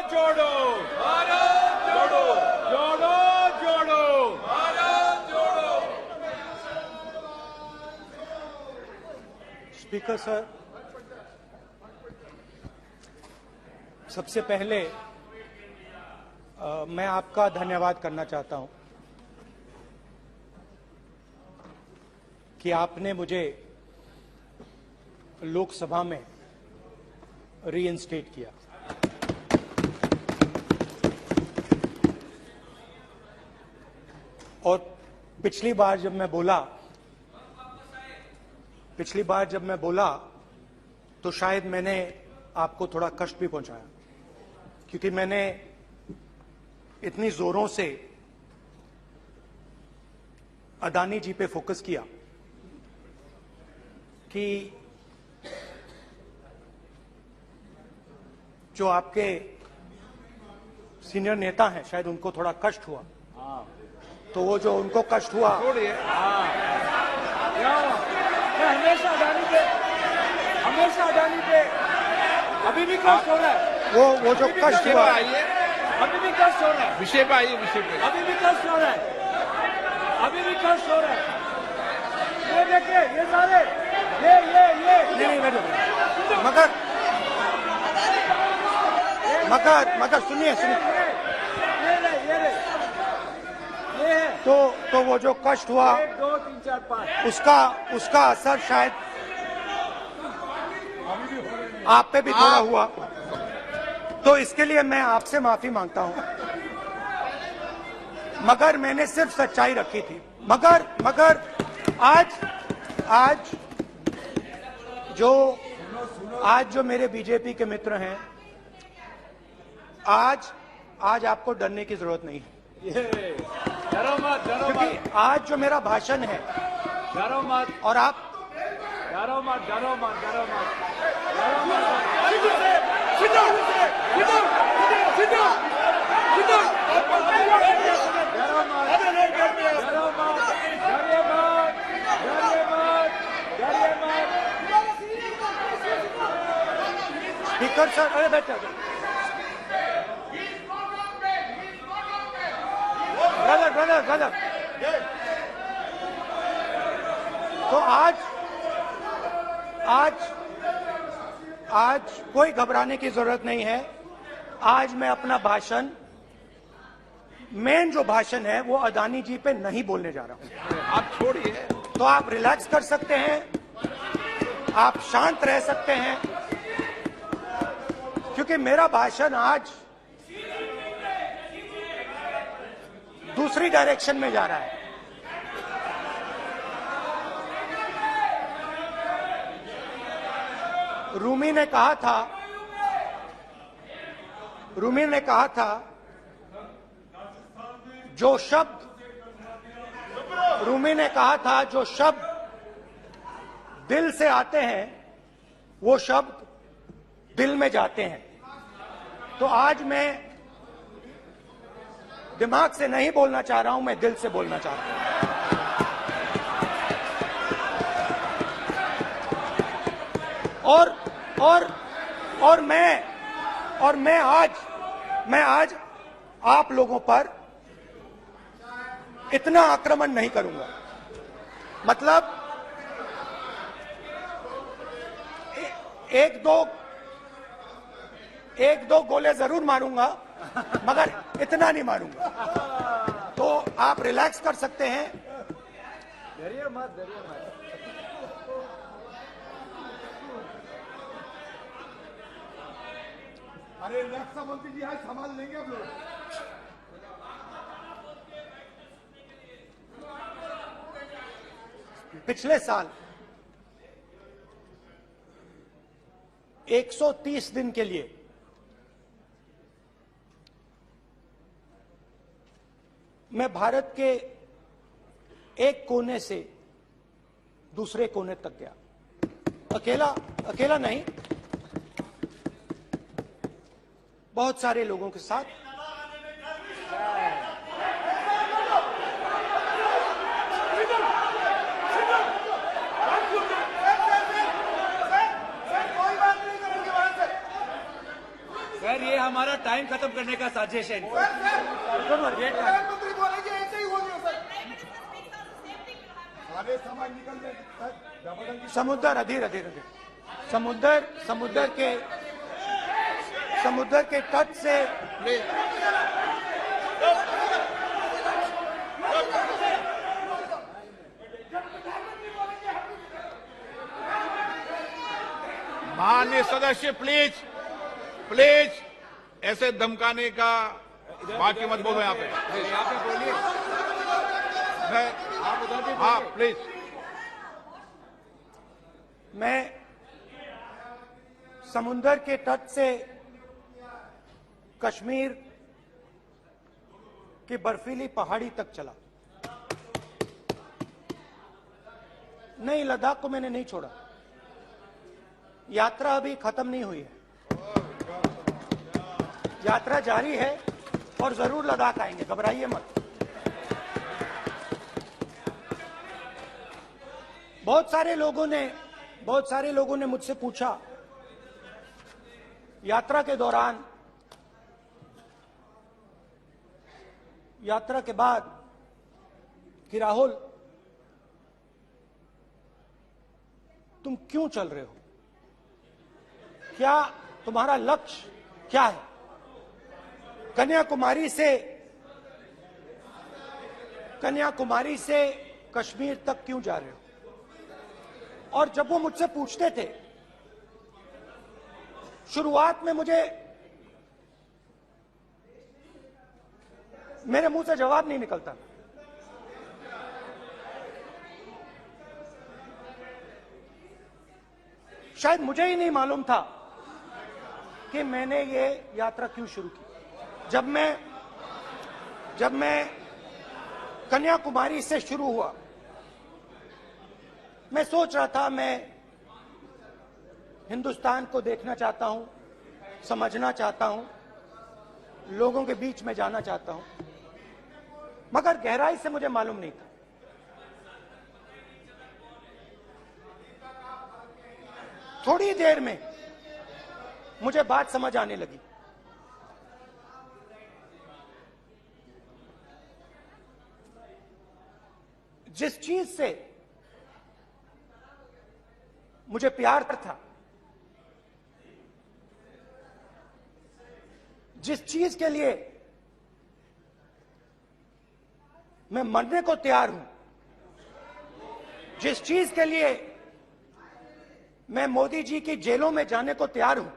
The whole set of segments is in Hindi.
जोड़ो, भारत जोड़ो, जोड़ो जोड़ो, भारत जोड़ो। स्पीकर सर, सबसे पहले मैं आपका धन्यवाद करना चाहता हूं कि आपने मुझे लोकसभा में रीइंस्टेट किया। और पिछली बार जब मैं बोला तो शायद मैंने आपको थोड़ा कष्ट भी पहुंचाया, क्योंकि मैंने इतनी जोरों से अदानी जी पे फोकस किया कि जो आपके सीनियर नेता हैं शायद उनको थोड़ा कष्ट हुआ। तो वो जो उनको कष्ट हुआ, हमेशा अडानी पे अभी भी कष्ट हो रहा है। वो जो कष्ट हुआ, अभी भी कष्ट हो रहा है। विषय पे आइए, विषय पे। अभी भी कष्ट हो रहा है, अभी भी कष्ट हो रहा है। ये देखिए, ये सारे नहीं बैठो, मगर सुनिए तो वो जो कष्ट हुआ 1 2 3 4 5 उसका असर शायद आप पे भी थोड़ा हुआ। तो इसके लिए मैं आपसे माफी मांगता हूं, मगर मैंने सिर्फ सच्चाई रखी थी। मगर आज जो मेरे बीजेपी के मित्र हैं, आज आपको डरने की जरूरत नहीं है, डरो मत, क्योंकि आज जो मेरा भाषण है, डरो मत, और आप डरो मत। स्पीकर सर, अरे बैठ जाओ। ब्रदर तो आज कोई घबराने की जरूरत नहीं है। आज मैं अपना भाषण, मेन जो भाषण है वो अदानी जी पे नहीं बोलने जा रहा हूं। आप छोड़िए, तो आप रिलैक्स कर सकते हैं, आप शांत रह सकते हैं, क्योंकि मेरा भाषण आज दूसरी डायरेक्शन में जा रहा है। रूमी ने कहा था जो शब्द दिल से आते हैं वो शब्द दिल में जाते हैं। तो आज मैं दिमाग से नहीं बोलना चाह रहा हूं, मैं दिल से बोलना चाह रहा हूं। और मैं आज आप लोगों पर इतना आक्रमण नहीं करूंगा। मतलब एक दो गोले जरूर मारूंगा, मगर इतना नहीं मारूंगा। तो आप रिलैक्स कर सकते हैं। डरिए मत। अरे रक्षा मंत्री जी आज संभाल लेंगे आप लोग। पिछले साल 130 दिन के लिए मैं भारत के एक कोने से दूसरे कोने तक गया। अकेला नहीं, बहुत सारे लोगों के साथ। सर ये हमारा टाइम खत्म करने का साजिश है प्रधानमंत्री बोलेंगे ऐसे ही होगी सर। सारे समाज निकल जाए सर, डबल समुद्र अधीर अधीर अधीर समुद्र के तट से माननीय सदस्य प्लीज प्लीज ऐसे धमकाने का बाकी मत बोलो यहाँ पे। हाँ प्लीज। मैं समुद्र के तट से कश्मीर की बर्फीली पहाड़ी तक चला। नहीं, लद्दाख को मैंने नहीं छोड़ा। यात्रा अभी खत्म नहीं हुई है, यात्रा जारी है और जरूर लद्दाख आएंगे, घबराइए मत। बहुत सारे लोगों ने मुझसे पूछा यात्रा के दौरान, यात्रा के बाद कि राहुल तुम क्यों चल रहे हो, क्या तुम्हारा लक्ष्य क्या है, कन्याकुमारी से कश्मीर तक क्यों जा रहे हो। और जब वो मुझसे पूछते थे, शुरुआत में मेरे मुंह से जवाब नहीं निकलता। शायद मुझे ही नहीं मालूम था कि मैंने ये यात्रा क्यों शुरू की। जब मैं कन्याकुमारी से शुरू हुआ, मैं सोच रहा था मैं हिंदुस्तान को देखना चाहता हूं, समझना चाहता हूं, लोगों के बीच में जाना चाहता हूं, मगर गहराई से मुझे मालूम नहीं था। थोड़ी देर में मुझे बात समझ आने लगी। जिस चीज से मुझे प्यार था, जिस चीज के लिए मैं मरने को तैयार हूं, जिस चीज के लिए मैं मोदी जी की जेलों में जाने को तैयार हूं,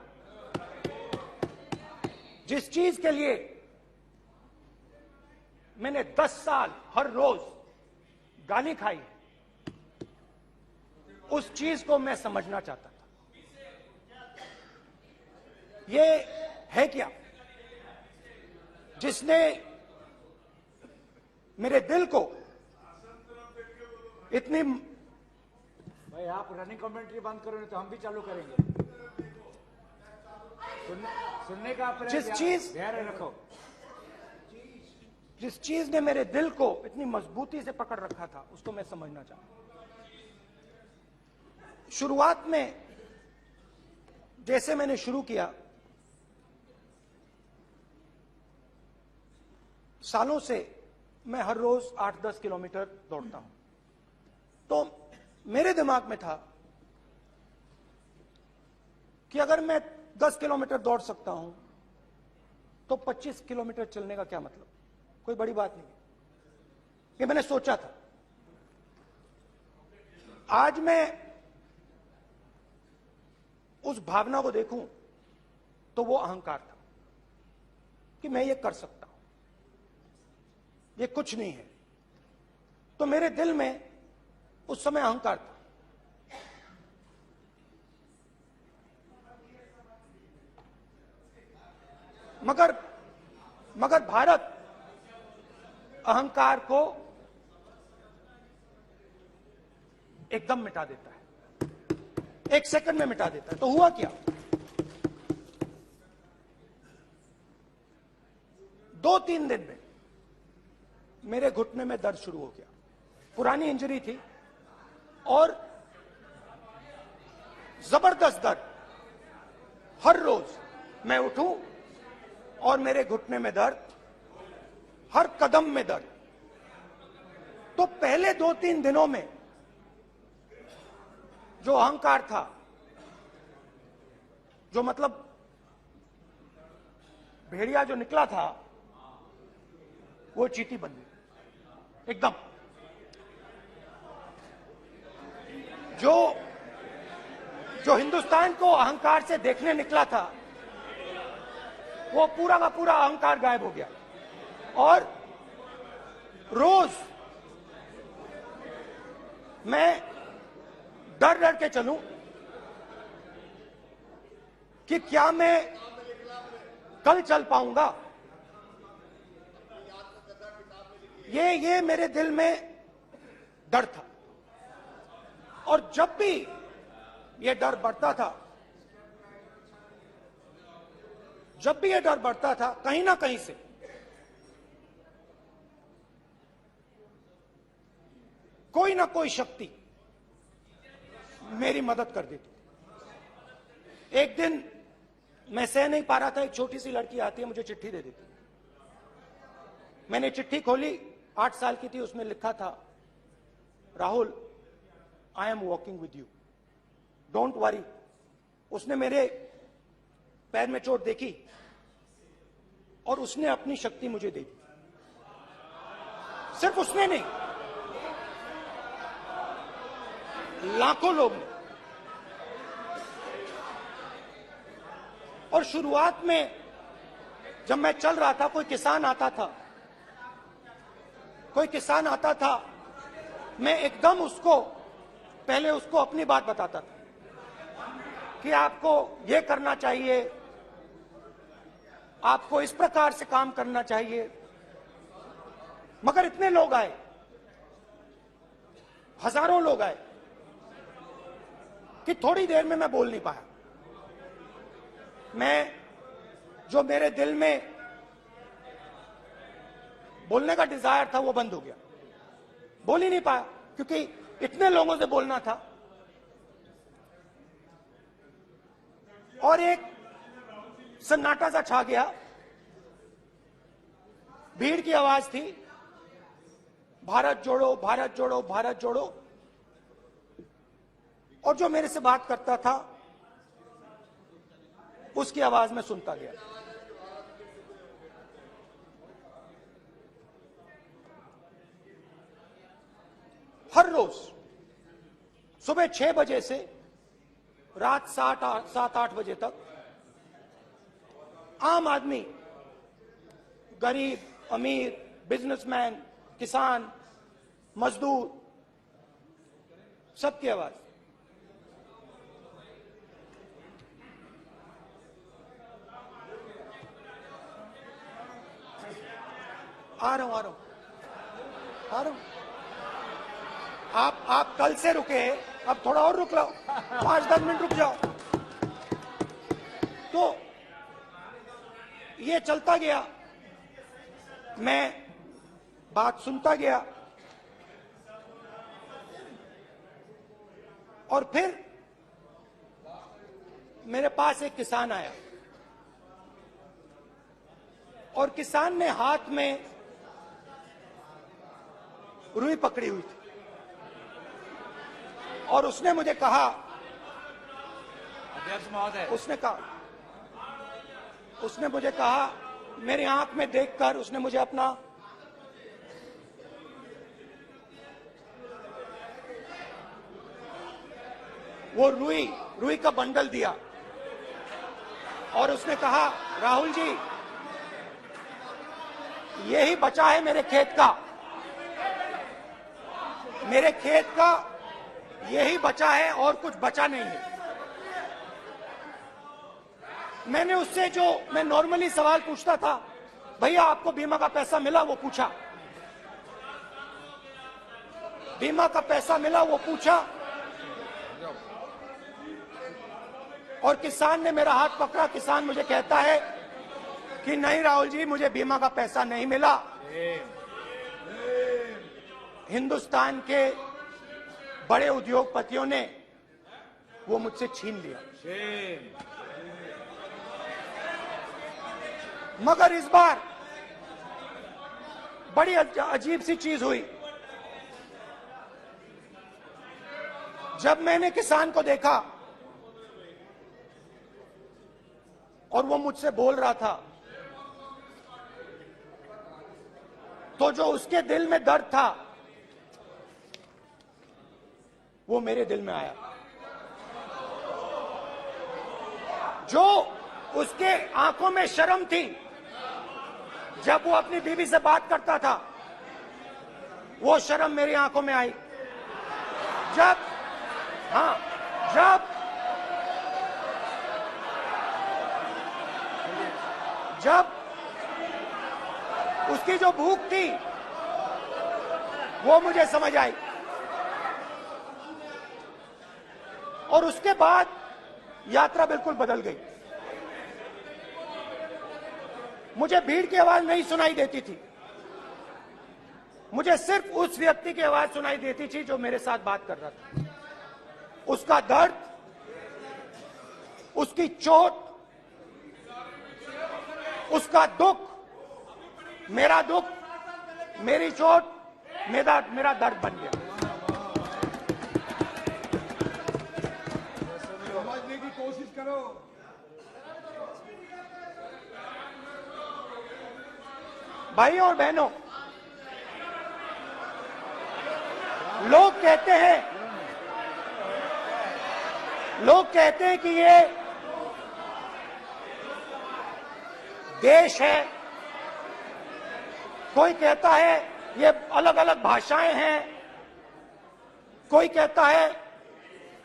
जिस चीज के लिए मैंने 10 साल हर रोज गाली खाई, उस चीज को मैं समझना चाहता था। ये है क्या जिसने मेरे दिल को इतनी, भाई आप रनिंग कमेंट्री बंद करो नहीं तो हम भी चालू करेंगे। सुनने का अपने धैर्य रखो। जिस चीज ने मेरे दिल को इतनी मजबूती से पकड़ रखा था, उसको मैं समझना चाहता। शुरुआत में जैसे मैंने शुरू किया, सालों से मैं हर रोज 8-10 किलोमीटर दौड़ता हूं, तो मेरे दिमाग में था कि अगर मैं 10 किलोमीटर दौड़ सकता हूं तो 25 किलोमीटर चलने का क्या मतलब, कोई बड़ी बात नहीं। ये मैंने सोचा था। आज मैं उस भावना को देखूं तो वो अहंकार था कि मैं ये कर सकता हूं, ये कुछ नहीं है। तो मेरे दिल में उस समय अहंकार था। मगर भारत अहंकार को एकदम मिटा देता है, 1 सेकंड में मिटा देता है। तो हुआ क्या, 2-3 दिन में मेरे घुटने में दर्द शुरू हो गया। पुरानी इंजरी थी और जबरदस्त दर्द। हर रोज मैं उठूं, और मेरे घुटने में दर्द, हर कदम में दर्द। तो पहले 2-3 दिनों में जो अहंकार था, जो मतलब भेड़िया जो निकला था, वो चींटी बन गई एकदम। जो हिंदुस्तान को अहंकार से देखने निकला था, वो पूरा का पूरा अहंकार गायब हो गया। और रोज मैं डर डर के चलूं कि क्या मैं कल चल पाऊंगा। ये मेरे दिल में डर था। और जब भी ये डर बढ़ता था, कहीं ना कहीं से कोई ना कोई शक्ति मेरी मदद कर देती। एक दिन मैं सह नहीं पा रहा था, एक छोटी सी लड़की आती है, मुझे चिट्ठी दे देती। मैंने चिट्ठी खोली, 8 साल की थी, उसमें लिखा था, Rahul, I am walking with you, don't worry. उसने मेरे पैर में चोट देखी और उसने अपनी शक्ति मुझे दे दी। सिर्फ उसने नहीं, लाखों लोग ने। और शुरुआत में जब मैं चल रहा था, कोई किसान आता था, मैं एकदम पहले उसको अपनी बात बताता था कि आपको ये करना चाहिए, आपको इस प्रकार से काम करना चाहिए। मगर इतने लोग आए, हजारों लोग आए, कि थोड़ी देर में मैं बोल नहीं पाया। जो मेरे दिल में बोलने का डिजायर था, वो बंद हो गया। बोल ही नहीं पाया, क्योंकि इतने लोगों से बोलना था। और एक सन्नाटा सा छा गया, भीड़ की आवाज थी, भारत जोड़ो, भारत जोड़ो, भारत जोड़ो। और जो मेरे से बात करता था, उसकी आवाज में सुनता गया। हर रोज सुबह 6 बजे से रात 7-8 बजे तक आम आदमी, गरीब, अमीर, बिजनेसमैन, किसान, मजदूर, सबकी आवाज। आ रहा हूं। आप कल से रुके, अब थोड़ा और रुक लो, 5-10 मिनट रुक जाओ। तो ये चलता गया, मैं बात सुनता गया। और फिर मेरे पास एक किसान आया, और किसान ने हाथ में रुई पकड़ी हुई थी, और उसने मुझे कहा, अध्यक्ष महोदय, उसने मुझे कहा, मेरी आंख में देखकर उसने मुझे अपना वो रुई का बंडल दिया, और उसने कहा, राहुल जी, यही बचा है मेरे खेत का, यही बचा है, और कुछ बचा नहीं है। मैंने उससे, जो मैं नॉर्मली सवाल पूछता था, भैया आपको बीमा का पैसा मिला, वो पूछा। बीमा का पैसा मिला, वो पूछा। और किसान ने मेरा हाथ पकड़ा। किसान मुझे कहता है कि नहीं राहुल जी, मुझे बीमा का पैसा नहीं मिला, हिंदुस्तान के बड़े उद्योगपतियों ने वो मुझसे छीन लिया। मगर इस बार बड़ी अजीब सी चीज हुई। जब मैंने किसान को देखा और वो मुझसे बोल रहा था, तो जो उसके दिल में दर्द था वो मेरे दिल में आया। जो उसके आंखों में शर्म थी जब वो अपनी बीवी से बात करता था, वो शर्म मेरी आंखों में आई। जब उसकी जो भूख थी वो मुझे समझ आई। और उसके बाद यात्रा बिल्कुल बदल गई। मुझे भीड़ की आवाज नहीं सुनाई देती थी, मुझे सिर्फ उस व्यक्ति की आवाज सुनाई देती थी जो मेरे साथ बात कर रहा था। उसका दर्द, उसकी चोट, उसका दुख, मेरा दुख, मेरी चोट, मेरा दर्द बन गया। समझने की कोशिश करो। भाइयों और बहनों, लोग कहते हैं कि ये देश है, कोई कहता है ये अलग अलग भाषाएं हैं, कोई कहता है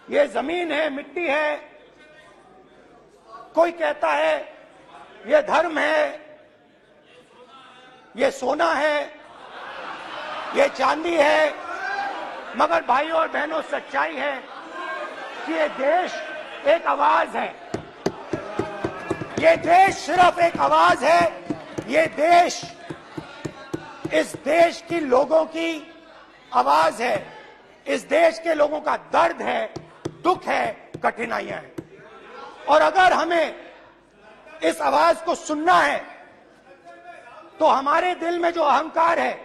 ये जमीन है, मिट्टी है, कोई कहता है ये धर्म है, ये सोना है, ये चांदी है। मगर भाइयों और बहनों, सच्चाई है कि ये देश एक आवाज है। ये देश सिर्फ एक आवाज है। ये देश, इस देश की लोगों की आवाज है। इस देश के लोगों का दर्द है, दुख है, कठिनाइयां हैं। और अगर हमें इस आवाज को सुनना है तो हमारे दिल में जो अहंकार है,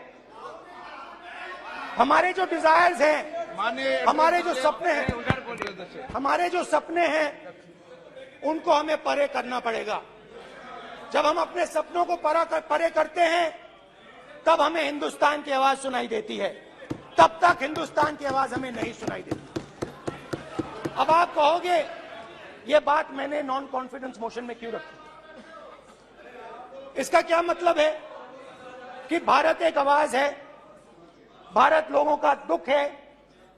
हमारे जो डिजायर्स हैं, हमारे जो सपने हैं, उनको हमें परे करना पड़ेगा। जब हम अपने सपनों को परे करते हैं तब हमें हिंदुस्तान की आवाज सुनाई देती है, तब तक हिंदुस्तान की आवाज हमें नहीं सुनाई देती। अब आप कहोगे ये बात मैंने नॉन कॉन्फिडेंस मोशन में क्यों रखी? इसका क्या मतलब है कि भारत एक आवाज है, भारत लोगों का दुख है,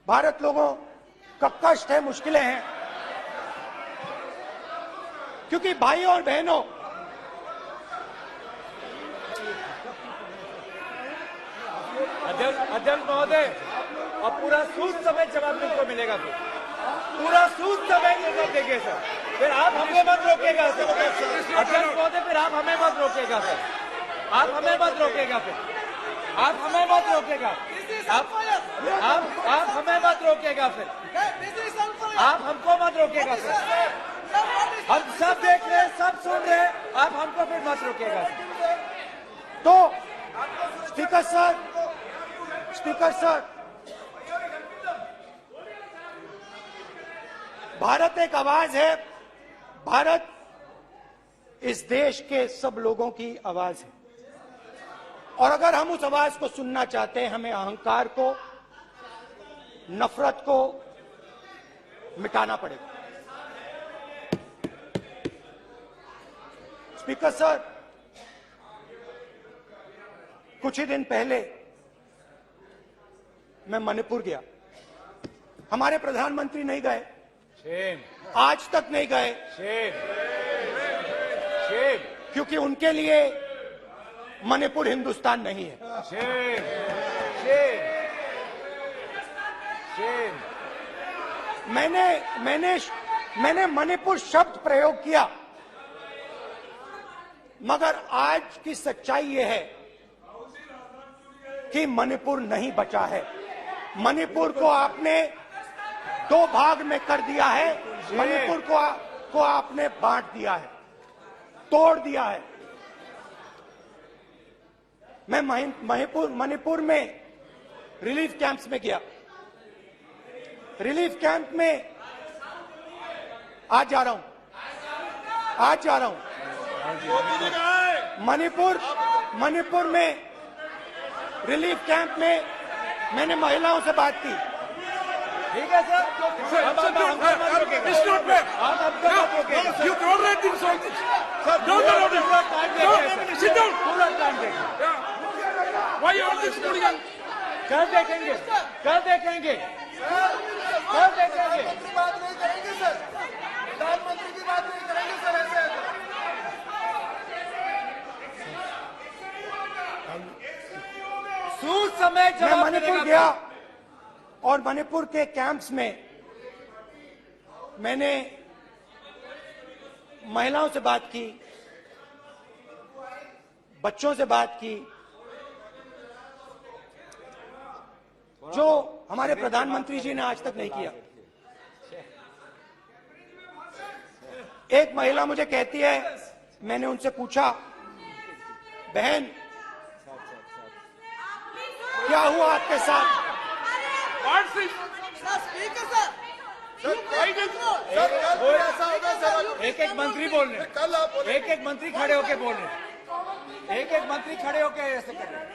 भारत लोगों का कष्ट है, मुश्किलें हैं। क्योंकि भाइयों और बहनों, अध्यक्ष महोदय, और पूरा सूद समेत जवाब तुमको मिलेगा। पूरा सूद समेत जवाब देंगे सर। फिर आप हमें मत रोकेगा सर। अध्यक्ष महोदय, फिर आप हमें मत रोकेगा सर। आप हमें मत रोकेगा फिर। आप हमें मत रोकेगा। आप हमें मत रोकेगा फिर। आप हमको मत रोकेगा सर। हम सब देख रहे हैं, सब सुन रहे हैं, आप हमको फिर मत रोकेगा सर। तो स्पीकर सर, भारत एक आवाज है। भारत इस देश के सब लोगों की आवाज है। और अगर हम उस आवाज को सुनना चाहते हैं, हमें अहंकार को, नफरत को मिटाना पड़ेगा। स्पीकर सर, कुछ ही दिन पहले मैं मणिपुर गया। हमारे प्रधानमंत्री नहीं गए, आज तक नहीं गए, क्योंकि उनके लिए मणिपुर हिंदुस्तान नहीं है। मैंने मणिपुर शब्द प्रयोग किया, मगर आज की सच्चाई यह है कि मणिपुर नहीं बचा है। मणिपुर को आपने दो भाग में कर दिया है। मणिपुर को आपने बांट दिया है, तोड़ दिया है। मैं मणिपुर में रिलीफ कैंप्स में गया। रिलीफ कैंप में आज जा रहा हूं मणिपुर में रिलीफ कैंप में मैंने महिलाओं से बात की। ठीक है सर, अब आप हमको मत रोकेगा। It's not fair. आप हमको मत रोकेगा। You tolerate insults. Sir, Don't allow this. पूरा टाइम No, देंगे। sit down. पूरा टाइम देंगे। Why you always hooligan? कल देखेंगे। प्रधानमंत्री की बात नहीं करेंगे सर, प्रधानमंत्री की बात नहीं करेंगे सर ऐसे। सूद समय मैं जवाब मणिपुर देने का गया और मणिपुर के कैंप्स में मैंने महिलाओं से बात की, बच्चों से बात की, जो हमारे प्रधानमंत्री जी ने आज तक नहीं किया। एक महिला मुझे कहती है, मैंने उनसे पूछा, बहन क्या हुआ आपके साथ? What's this? एक एक मंत्री बोल रहे हैं। कल आप बोले एक एक मंत्री खड़े होके बोल रहे हैं। एक एक मंत्री खड़े होके ऐसे कर रहे हैं।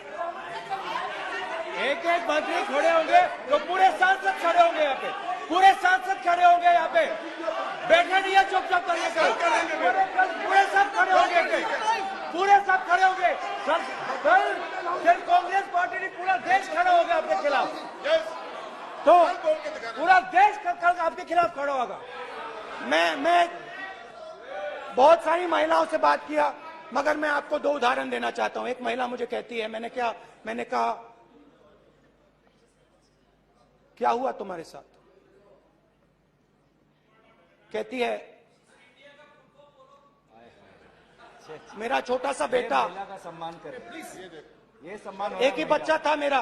एक एक मंत्री खड़े होंगे तो पूरे सांसद खड़े होंगे यहाँ पे, पूरे सांसद खड़े होंगे यहाँ पे। बैठे नहीं है चुपचाप करिए, पूरे सब खड़े होंगे, पूरे सब खड़े होंगे। कल कांग्रेस पार्टी ने पूरा देश खड़ा होगा आपके खिलाफ, तो पूरा देश कल आपके खिलाफ खड़ा होगा। मैं बहुत सारी महिलाओं से बात किया, मगर मैं आपको दो उदाहरण देना चाहता हूं। एक महिला मुझे कहती है, मैंने कहा क्या हुआ तुम्हारे साथ? कहती है, मेरा छोटा सा बेटा, महिला का सम्मान करें प्लीज, ये सम्मान। एक ही बच्चा था मेरा,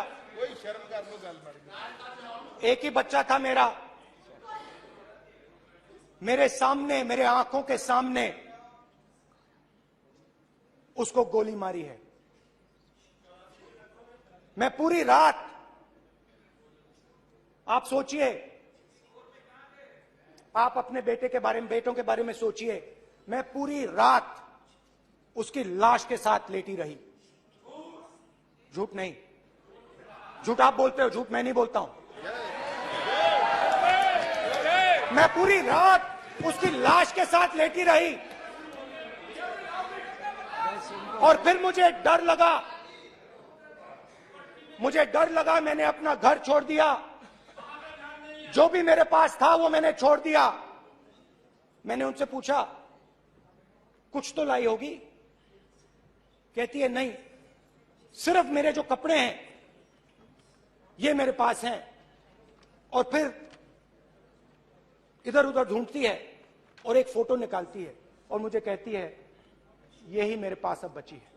एक ही बच्चा था मेरा, मेरे सामने, मेरे आंखों के सामने उसको गोली मारी है। मैं पूरी रात, आप सोचिए, आप अपने बेटों के बारे में सोचिए, मैं पूरी रात उसकी लाश के साथ लेटी रही। झूठ नहीं, झूठ आप बोलते हो, झूठ मैं नहीं बोलता हूं। मैं पूरी रात उसकी लाश के साथ लेटी रही और फिर मुझे डर लगा, मैंने अपना घर छोड़ दिया, जो भी मेरे पास था वो मैंने छोड़ दिया। मैंने उनसे पूछा, कुछ तो लाई होगी? कहती है, नहीं, सिर्फ मेरे जो कपड़े हैं ये मेरे पास हैं। और फिर इधर उधर ढूंढती है और एक फोटो निकालती है और मुझे कहती है, यही मेरे पास अब बची है।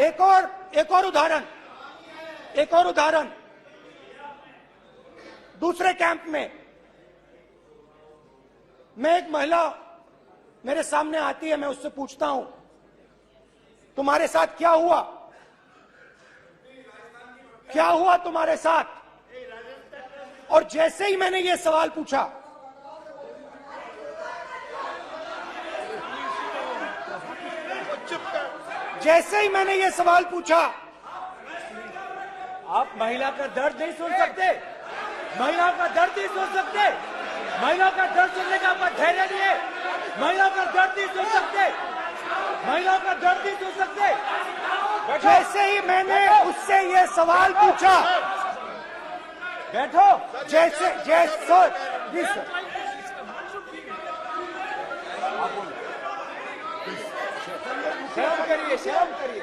एक और उदाहरण, दूसरे कैंप में मैं, एक महिला मेरे सामने आती है, मैं उससे पूछता हूं, तुम्हारे साथ क्या हुआ? क्या हुआ तुम्हारे साथ? और जैसे ही मैंने ये सवाल पूछा, आप महिला का दर्द नहीं सुन सकते, महिला का दर्द नहीं सुन सकते, महिला का दर्द सुनने का आपका धैर्य नहीं है, महिला का दर्द नहीं सुन सकते, महिला का दर्द नहीं सुन सकते। जैसे ही मैंने उससे ये सवाल पूछा, बैठो, जैसे जी सर, शर्म करिए, शर्म करिए।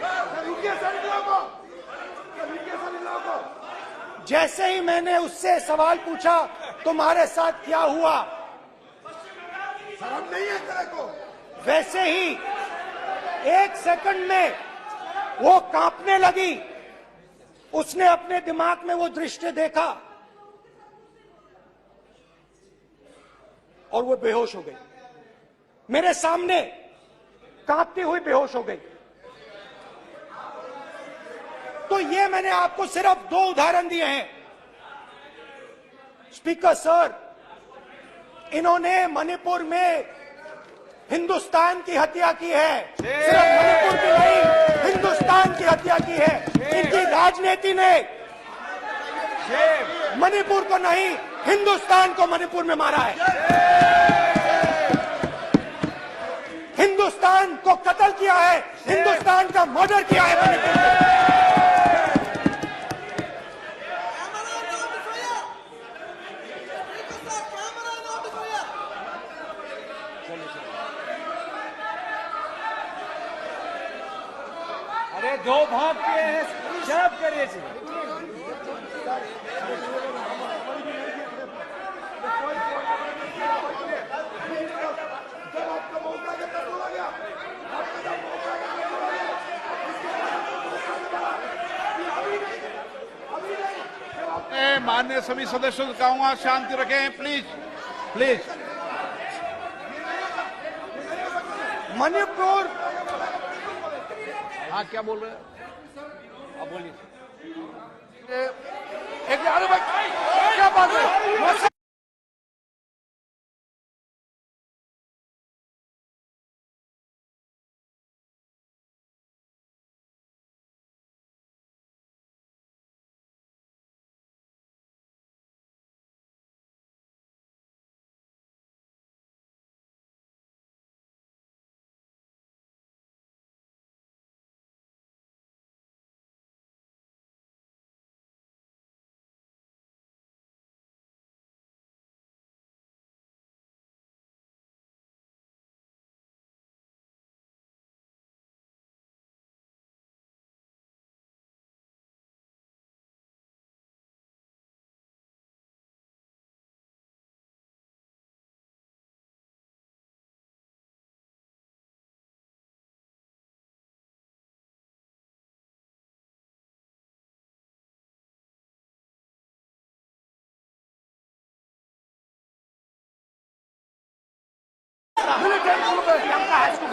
जैसे ही मैंने उससे सवाल पूछा, तुम्हारे साथ क्या हुआ, शर्म नहीं है तेरे को? वैसे ही एक सेकंड में वो कांपने लगी। उसने अपने दिमाग में वो दृश्य देखा और वो बेहोश हो गई मेरे सामने। कांपती हुई बेहोश हो गई। तो ये मैंने आपको सिर्फ 2 उदाहरण दिए हैं। स्पीकर सर, इन्होंने मणिपुर में हिंदुस्तान की हत्या की है। सिर्फ मणिपुर की नहीं, हिंदुस्तान की हत्या की है। इनकी राजनीति ने मणिपुर को नहीं, हिंदुस्तान को मणिपुर में मारा है। हिंदुस्तान को कत्ल किया है, हिंदुस्तान का मर्डर किया है मणिपुर में। अरे 2 भाग के हैं, शराब करिए जी। माननीय सभी सदस्यों से कहूंगा शांति रखें, प्लीज प्लीज। मणिपुर, हाँ क्या बोल रहे हैं? अब बोलिए। एक अरे भाई क्या बात है?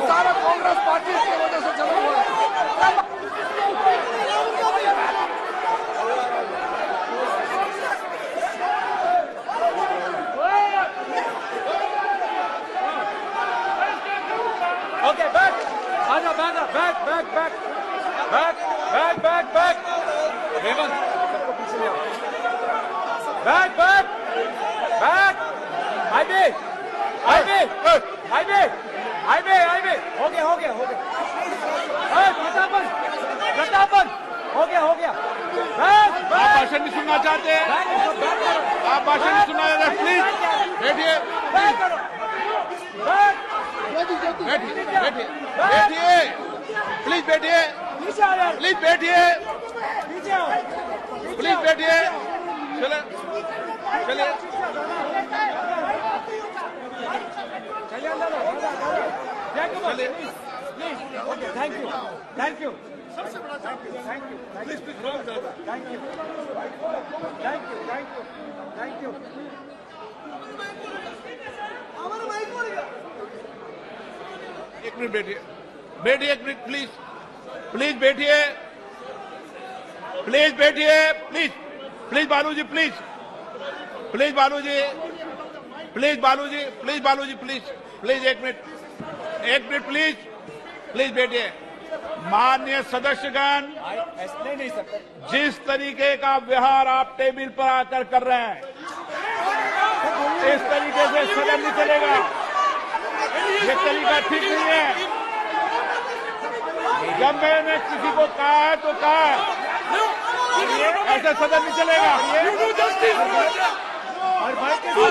सारा कांग्रेस पार्टी की वजह से चला हुआ है। ओके, बैक आजा, बैक हेमंत, सबको पीछे ले आओ। बैक हाईवे हो गया प्रतापन हो गया। आप भाषण नहीं सुनना चाहते हैं? आप भाषण नहीं सुनना चाहते? प्लीज बैठिए, प्लीज बैठिए, चलिए थैंक यू। एक मिनट बैठिए एक मिनट प्लीज बैठिए प्लीज बालूजी एक मिनट प्लीज बैठिए। माननीय सदस्यगण, ऐसे नहीं सकते। जिस तरीके का व्यवहार आप टेबल पर आकर कर रहे हैं, इस तरीके से सदन नहीं चलेगा। ये तरीका ठीक नहीं है। जब मैंने किसी को कहा है तो कहा है, ऐसे सदन नहीं चलेगा। आप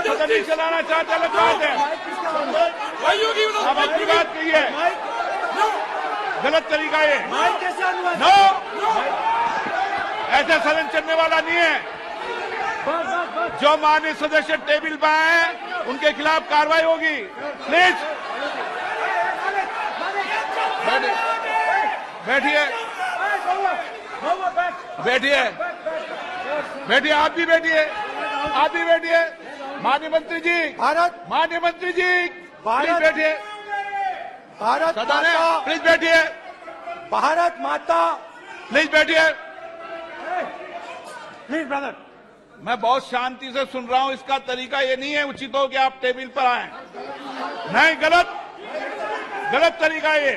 सदन नहीं चलाना चाहते, अलग बात है। आप अपनी बात कहिए, गलत तरीका ये। नो, ऐसा सदन चलने वाला नहीं है। जो माननीय सदस्य टेबल पर आए उनके खिलाफ कार्रवाई होगी। प्लीज बैठिए, आप भी बैठिए। माननीय मंत्री जी, भारत प्लीज बैठिए। भारत सदन है, माता, प्लीज बैठिए, भारत माता, प्लीज बैठिए। Please brother. मैं बहुत शांति से सुन रहा हूं, इसका तरीका ये नहीं है उचित हो कि आप टेबल पर आए। नहीं, गलत तरीका ये।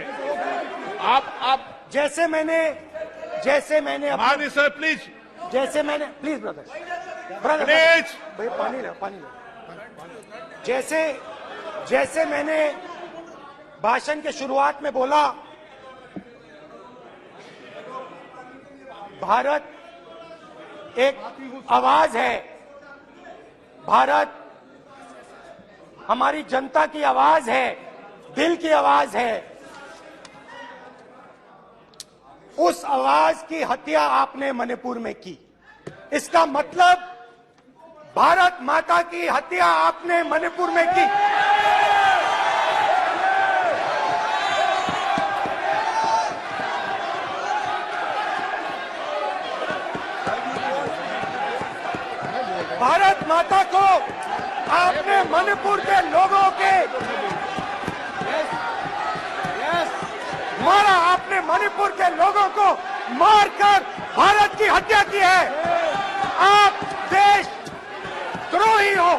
आप जैसे मैंने माननीय sir please please brother please भैया पानी लो। जैसे मैंने भाषण के शुरुआत में बोला, भारत एक आवाज है, भारत हमारी जनता की आवाज है, दिल की आवाज है। उस आवाज की हत्या आपने मणिपुर में की। इसका मतलब भारत माता की हत्या आपने मणिपुर में की। भारत माता को आपने मणिपुर के लोगों के मारा, आपने मणिपुर के लोगों को मारकर भारत की हत्या की है। आप देशद्रोही हो,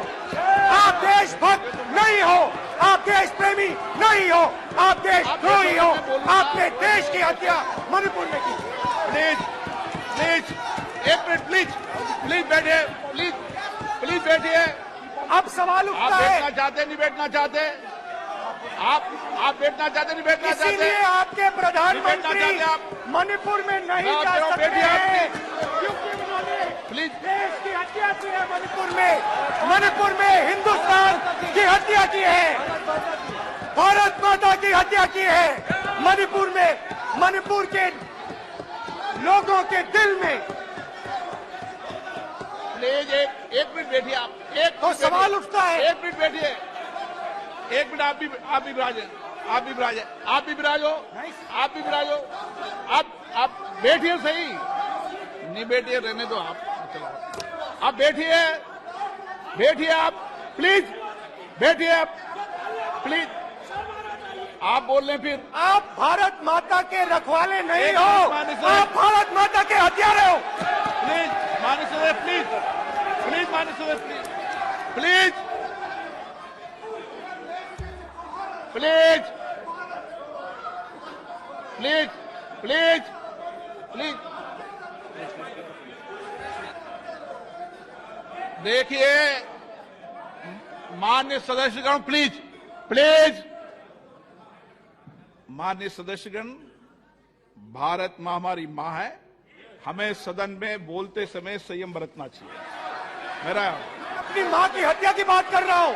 आप देशभक्त नहीं हो, आप देश प्रेमी नहीं हो, आप देशद्रोही हो। आपने देश की हत्या मणिपुर में की। प्लीज एक मिनट, प्लीज बैठिए, प्लीज बैठिए। अब सवाल आप उठता है, बैठना चाहते नहीं बैठना चाहते, आप बैठना चाहते नहीं बैठना चाहते, इसीलिए आपके बैठना प्रधानमंत्री चाहते आप। मणिपुर में नहीं आप जा चलो, सकते बैठिए आप, हैं, क्योंकि उन्होंने प्लीज देश की हत्या की है। मणिपुर में हिंदुस्तान की हत्या की है, भारत माता की हत्या की है। मणिपुर के लोगों के दिल में। प्लीज एक मिनट बैठिए आप, तो सवाल उठता है, एक मिनट बैठिए, एक मिनट। आप भी विराजो, आप बैठिए सही, नहीं बैठिए रहने दो आप, चलो आप बैठिए आप, प्लीज बैठिए आप, प्लीज। आप बोल रहे फिर आप भारत माता के रखवाले नहीं एक हो, मिनट माननीय सर। आप भारत माता के हत्यारे हो। प्लीज माननीय सदस्य, प्लीज माननीय सदस्य, प्लीज देखिए माननीय सदस्यगण, प्लीज माननीय सदस्यगण, भारत मां हमारी मां है, हमें सदन में बोलते समय संयम बरतना चाहिए। मेरा अपनी मां की हत्या की बात कर रहा हूं,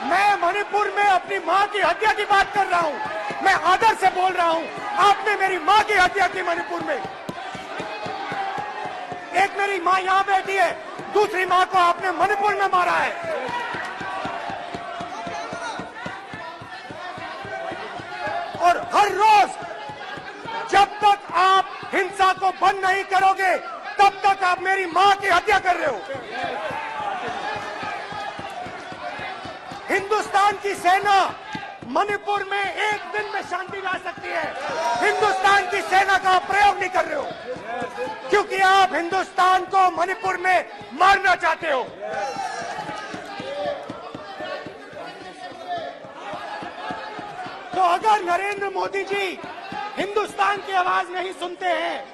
मैं मणिपुर में अपनी मां की हत्या की बात कर रहा हूं, मैं आदर से बोल रहा हूं। आपने मेरी मां की हत्या की मणिपुर में। एक मेरी मां यहां बैठी है, दूसरी मां को आपने मणिपुर में मारा है। और हर रोज जब तक आप हिंसा को बंद नहीं करोगे, तब तक आप मेरी मां की हत्या कर रहे हो। हिंदुस्तान की सेना मणिपुर में एक दिन में शांति ला सकती है। हिंदुस्तान की सेना का आप प्रयोग नहीं कर रहे हो, क्योंकि आप हिंदुस्तान को मणिपुर में मारना चाहते हो। तो अगर नरेंद्र मोदी जी हिंदुस्तान की आवाज नहीं सुनते हैं,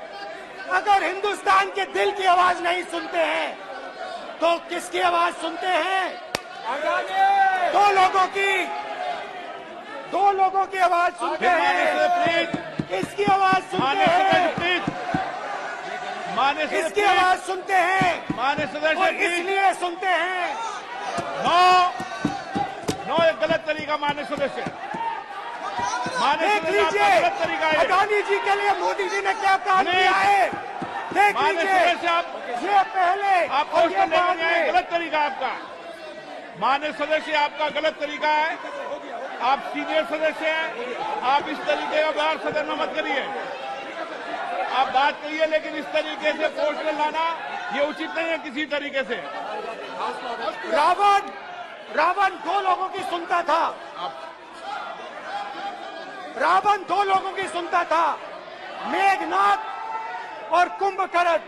अगर हिंदुस्तान के दिल की आवाज नहीं सुनते हैं, तो किसकी आवाज सुनते हैं? दो लोगों की आवाज सुनते हैं। इसकी आवाज सुनते हैं, इसकी आवाज सुनते हैं, माननीय सदस्य, और इसलिए सुनते हैं। नो एक गलत तरीका माननीय सदस्य, देख लीजिए गलत तरीका है। अडानी जी के लिए मोदी जी ने क्या काम किया है, देख माननीय लीजिए। सदस्य, आप ये पहले आपको और ये बाद में। गलत तरीका आपका, माननीय सदस्य आपका गलत तरीका है। आप सीनियर सदस्य हैं, आप इस तरीके का व्यवहार सदन में मत करिए। आप बात करिए, लेकिन इस तरीके से पोस्टर लाना ये उचित नहीं है किसी तरीके से। रावण दो लोगों की सुनता था, रावण दो लोगों की सुनता था, मेघनाथ और कुंभकर्ण।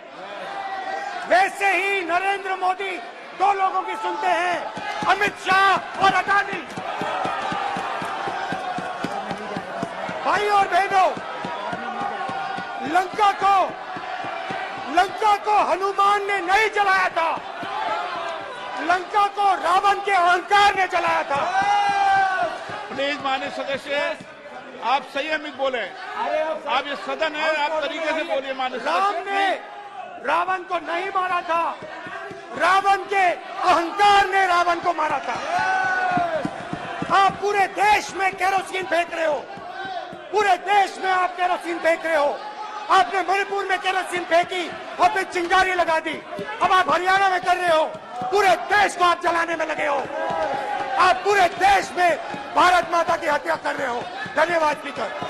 वैसे ही नरेंद्र मोदी दो लोगों की सुनते हैं, अमित शाह और अडानी। भाई और बहनों, लंका को हनुमान ने नहीं जलाया था, लंका को रावण के अहंकार ने जलाया था। प्लीज माननीय सदस्य, आप संयमित बोले। आप ये सदन है, आप तरीके से बोलिए माननीय राम सदस्य। ने रावण को नहीं मारा था, रावण के अहंकार ने रावण को मारा था। आप पूरे देश में केरोसिन फेंक रहे हो, पूरे देश में आप केरोसिन फेंक रहे हो। आपने मणिपुर में केरोसिन फेंकी और फिर चिंगारी लगा दी। अब आप हरियाणा में कर रहे हो, पूरे देश को आप जलाने में लगे हो। आप पूरे देश में भारत माता की हत्या कर रहे हो। धन्यवाद स्पीकर।